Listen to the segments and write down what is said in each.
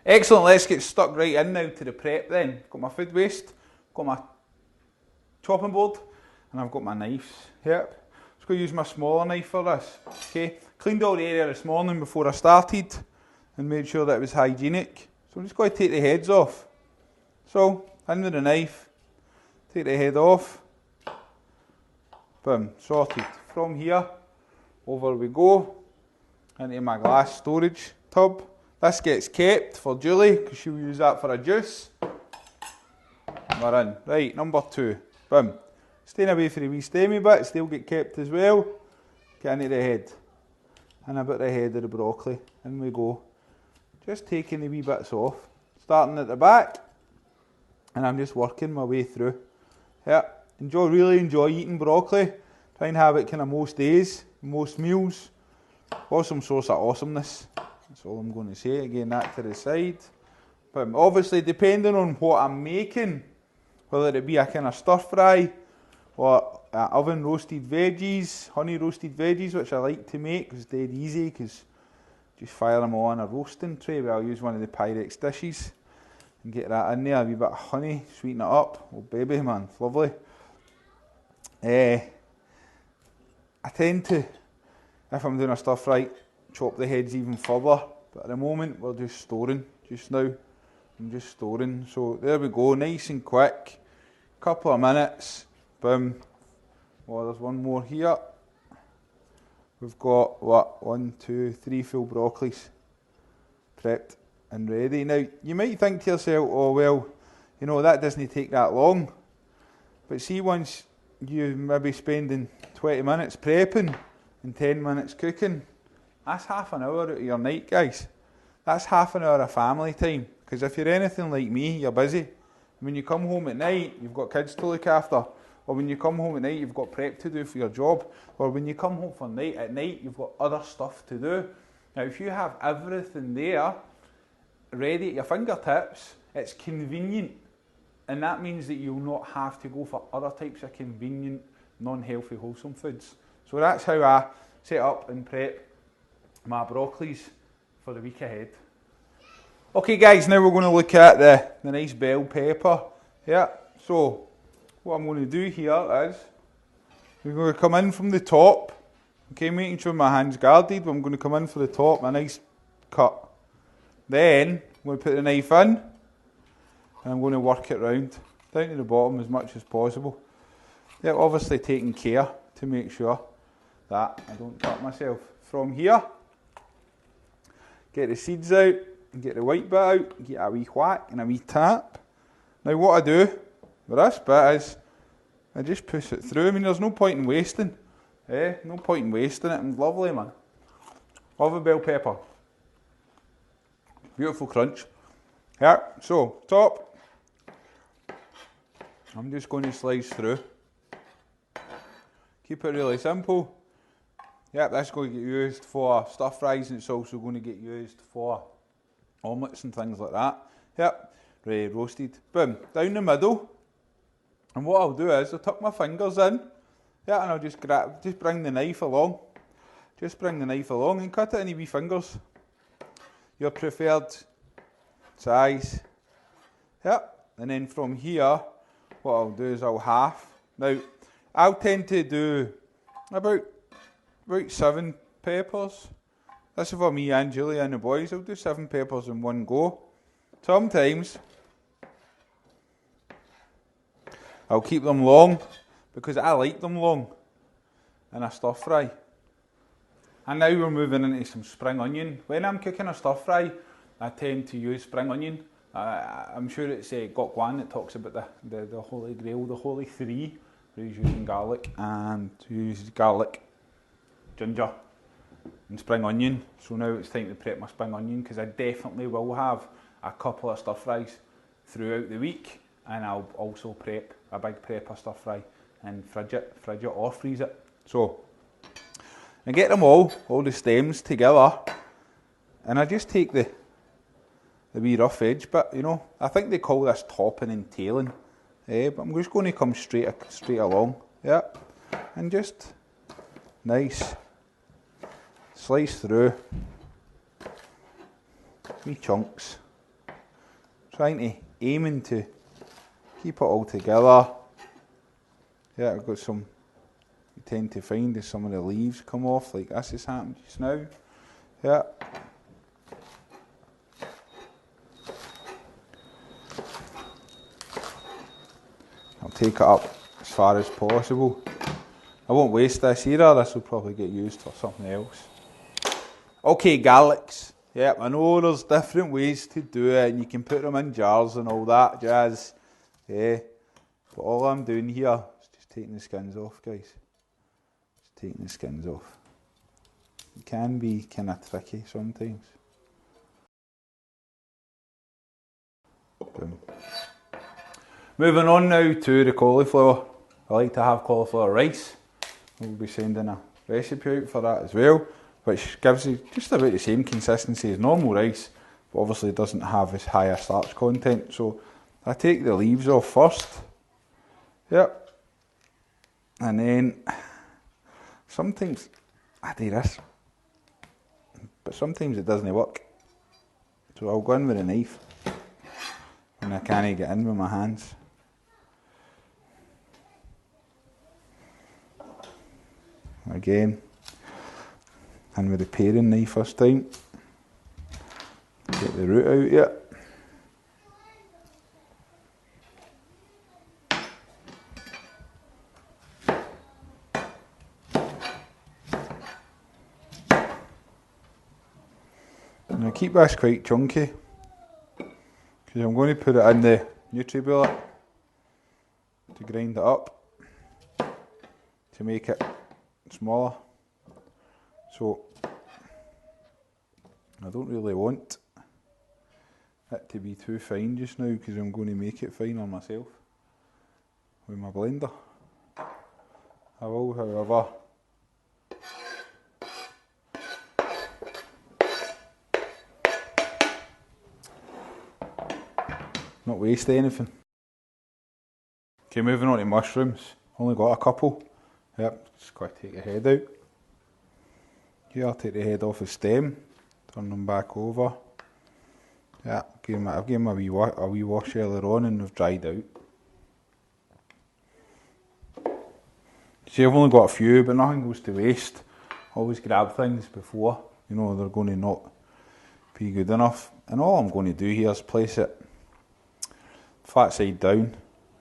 Excellent, let's get stuck right in now to the prep then. Got my food waste, got my chopping board, and I've got my knives. Yep. Just going to use my smaller knife for this. Okay. Cleaned all the area this morning before I started and made sure that it was hygienic. So I'm just going to take the heads off. So, in with the knife, take the head off. Boom, sorted. From here, over we go into my glass storage tub. This gets kept for Julie because she'll use that for a juice. We're in. Right, number 2. Boom. Staying away from the wee stemmy bits, they'll get kept as well. Get into the head. And about the head of the broccoli. In we go. Just taking the wee bits off. Starting at the back. And I'm just working my way through. Yeah. Really enjoy eating broccoli. Try and have it kind of most days, most meals. Awesome source of awesomeness. That's all I'm going to say. Again, that to the side. But obviously, depending on what I'm making, whether it be a kind of stir fry or oven roasted veggies, honey roasted veggies, which I like to make because it's dead easy, because just fire them all on a roasting tray. Well, I'll use one of the Pyrex dishes and get that in there, a wee bit of honey, sweeten it up. Oh baby man, it's lovely. I tend to, if I'm doing a stir fry, chop the heads even further, but at the moment we're just storing. Just now I'm just storing. So there we go, nice and quick, couple of minutes, boom. Well, there's one more here. We've got, what, 1, 2, 3 full broccolis prepped and ready. Now, you might think to yourself, oh well, you know, that doesn't take that long. But see, once you maybe spending 20 minutes prepping and 10 minutes cooking, that's half an hour out of your night, guys. That's half an hour of family time. Because if you're anything like me, you're busy. When you come home at night, you've got kids to look after. Or when you come home at night, you've got prep to do for your job. Or when you come home at night, you've got other stuff to do. Now, if you have everything there, ready at your fingertips, it's convenient. And that means that you'll not have to go for other types of convenient, non-healthy, wholesome foods. So that's how I set up and prep my broccolis for the week ahead. Okay guys, now we're going to look at the nice bell pepper. Yeah, so what I'm going to do here is we're going to come in from the top. Okay, making sure my hand's guarded, but I'm going to come in for the top, a nice cut. Then I'm going to put the knife in and I'm going to work it round down to the bottom as much as possible. Yeah, obviously taking care to make sure that I don't cut myself. From here, get the seeds out, get the white bit out, get a wee whack and a wee tap. Now what I do with this bit is I just push it through. I mean, there's no point in wasting. No point in wasting it. It's lovely, man. Love a bell pepper. Beautiful crunch. Yeah, so top. I'm just going to slice through. Keep it really simple. Yep, that's going to get used for stir fries, and it's also going to get used for omelettes and things like that. Yep, ready roasted. Boom, down the middle. And what I'll do is I'll tuck my fingers in. Yeah, and I'll just bring the knife along. Just bring the knife along and cut it in wee fingers. Your preferred size. Yep, and then from here, what I'll do is I'll half. Now, I'll tend to do about 7 peppers. This is for me and Julie and the boys. I'll do 7 peppers in one go. Sometimes I'll keep them long because I like them long in a stir fry. And now we're moving into some spring onion. When I'm cooking a stir fry, I tend to use spring onion. I'm sure it's Gok Wan that talks about the holy grail, the holy three. He's using garlic, and he uses garlic, ginger and spring onion. So now it's time to prep my spring onion, because I definitely will have a couple of stir fries throughout the week, and I'll also prep a big prepper stir fry and fridge it or freeze it. So I get them all the stems together, and I just take the wee rough edge bit, you know. I think they call this topping and tailing. But I'm just going to come straight along, yeah, and just nice slice through wee chunks aiming to keep it all together. Yeah, I've got some, you tend to find as some of the leaves come off, like this has happened just now. Yeah. I'll take it up as far as possible. I won't waste this either, this will probably get used for something else. Okay, garlics. Yep, I know there's different ways to do it, and you can put them in jars and all that jazz. Yeah, but all I'm doing here is just taking the skins off, guys. Just taking the skins off. It can be kind of tricky sometimes. Boom. Moving on now to the cauliflower. I like to have cauliflower rice. We'll be sending a recipe out for that as well, which gives you just about the same consistency as normal rice, but obviously doesn't have as high a starch content. So I take the leaves off first. Yep. And then sometimes I do this, but sometimes it doesn't work. So I'll go in with a knife and I can't get in with my hands. Again, and with the paring knife first time, get the root out yet. And I keep this quite chunky because I'm going to put it in the NutriBullet to grind it up to make it smaller. So I don't really want it to be too fine just now because I'm going to make it finer myself with my blender. I will, however, not waste anything. Okay, moving on to mushrooms. Only got a couple. Yep, just got to take the head out. Here, I'll take the head off the stem, turn them back over. Yeah, I've given them a wee wash earlier on and they've dried out. See, I've only got a few, but nothing goes to waste. Always grab things before, you know, they're going to not be good enough. And all I'm going to do here is place it flat side down.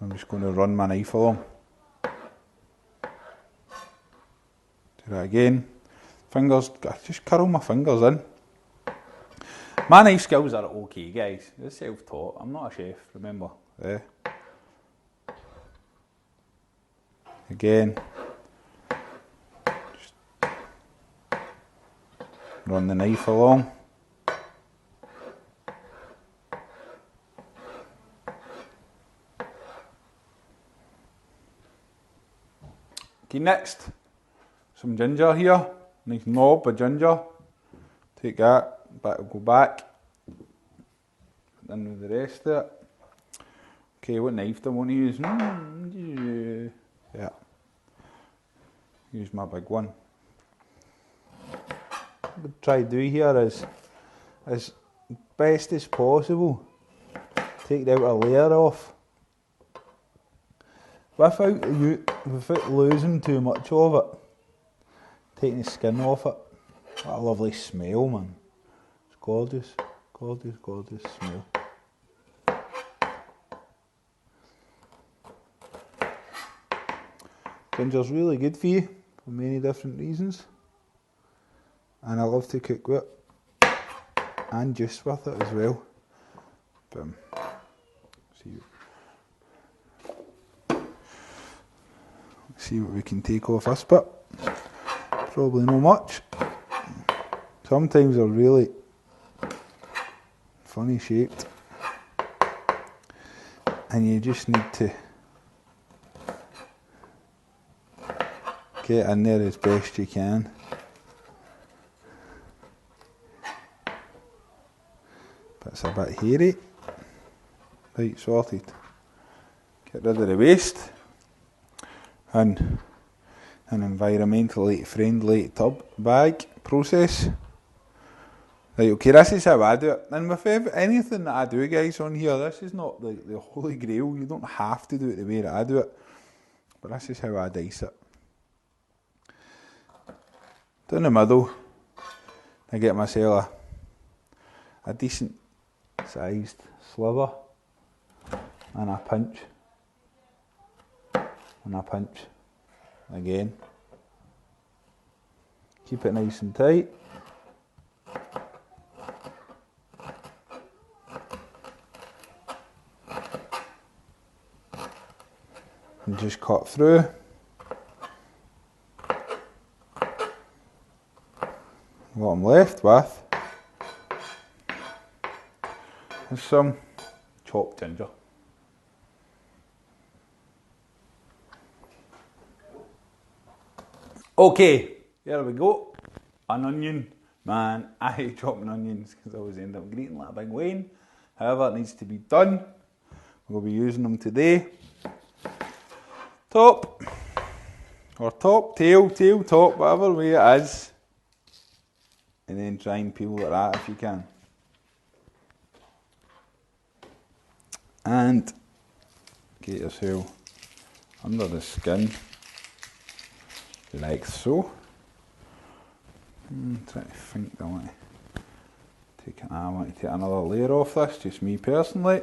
I'm just going to run my knife along. Do that again. Fingers, just curl my fingers in. My knife skills are okay, guys. It's self-taught. I'm not a chef, remember. Yeah. Again. Just run the knife along. Okay, next, some ginger here. Nice knob of ginger. Take that, go back. Put in with the rest of it. Okay, what knife do I want to use? Yeah. Use my big one. What I'm try to do here is, as best as possible, take the outer layer off. Without losing too much of it. Taking the skin off it. What a lovely smell, man. It's gorgeous, gorgeous, gorgeous smell. Ginger's really good for you for many different reasons. And I love to cook with it. And juice with it as well. Boom. See what we can take off this bit. Probably not much. Sometimes they're really funny shaped. And you just need to get in there as best you can. But it's a bit hairy. Right, sorted. Get rid of the waste. And an environmentally friendly tub bag process. Right, okay, this is how I do it. And with anything that I do, guys, on here, this is not the holy grail. You don't have to do it the way that I do it. But this is how I dice it. Down the middle, I get myself a decent sized sliver, and I pinch, and I pinch again. Keep it nice and tight. And just cut through. What I'm left with is some chopped ginger. Okay, there we go. An onion. Man, I hate chopping onions because I always end up grating like a big Wayne. However, it needs to be done. We'll be using them today. Top, or top, tail, top, whatever way it is. And then try and peel like that if you can. And get yourself under the skin, like so. Try to think, I want to take another layer off this, just me personally.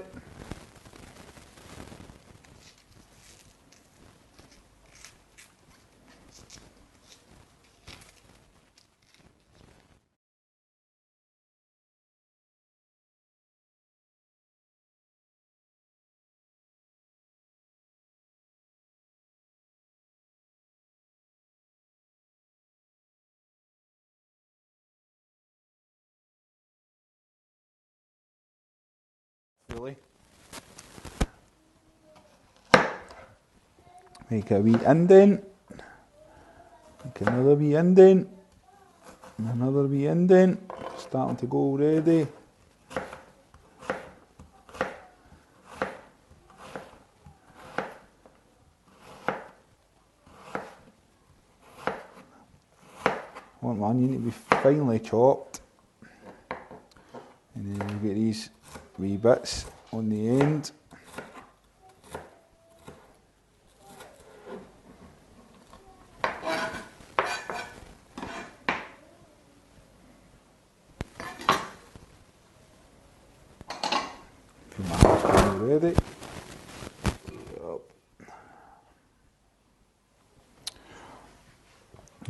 Really? Make a wee indent, make another wee indent, and another wee indent, starting to go already. I want my onion to be finely chopped, and then you get these wee bits on the end. Already. Yep.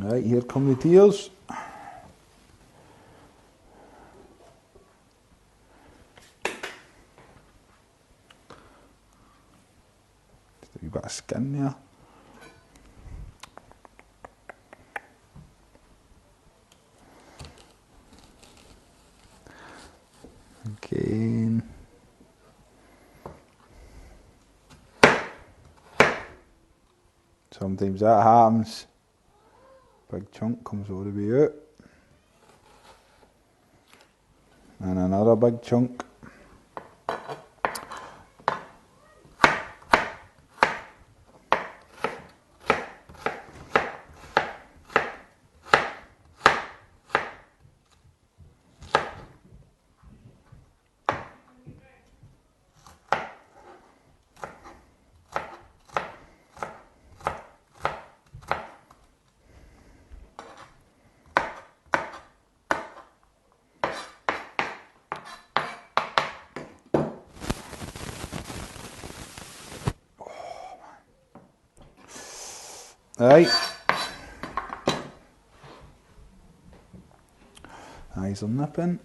Right, here come the tears. Just a wee bit of skin there. Again. Sometimes that happens. Big chunk comes all the way out. And another big chunk. Right. Eyes are nipping.